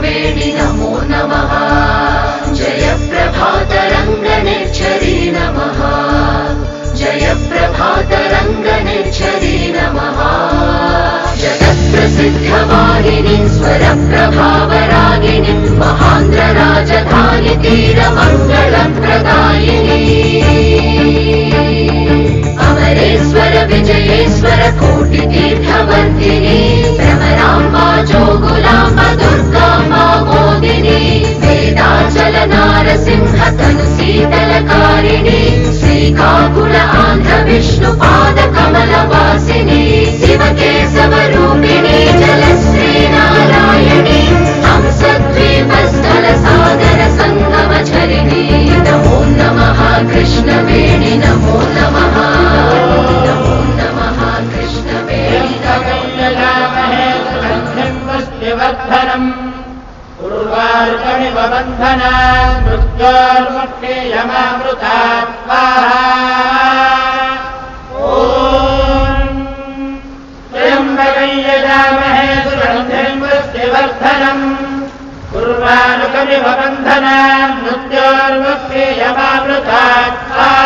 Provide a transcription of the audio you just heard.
कृष्णवेणि नमो नमः। जय प्रभातरङ्गनेच्छरी नमः। जय प्रभातरङ्गनेच्छरी नमः। जगत्प्रसिद्धवाहिनी स्वरप्रभावरागिनी महान्द्रराजधानी तीरमङ्गलप्रदायिनी अमरेश्वर विजयेश्वर कोटितीर्थवर्धिनी भ्रमराम्बा जोगुलाम्बा दुर्गाम्बा मोदिनी वेदाचल नारसिंह तनु शीतलकारिणी श्रीकाकुल आन्ध्र विष्णुपाद कमलवासिनी शिवकेशवरूपिणी जलश्री नारायणी हंसद्वीपस्थल सागर संगमझरिणी नमो नमः कृष्णवेणि नमो नमः। नमो नमः कृष्णवेणि नमो नमः। उर्वारुकमिव बन्धनात् मृत्योर्मुक्षीयमामृतात् स्वाहा। ॐ त्र्यम्बकं यजामहे सुगन्धिं पुष्टिवर्धनम् उर्वारुकमिव बन्धनात् मृत्योर्मुक्षीयमामृतात् स्वाहा।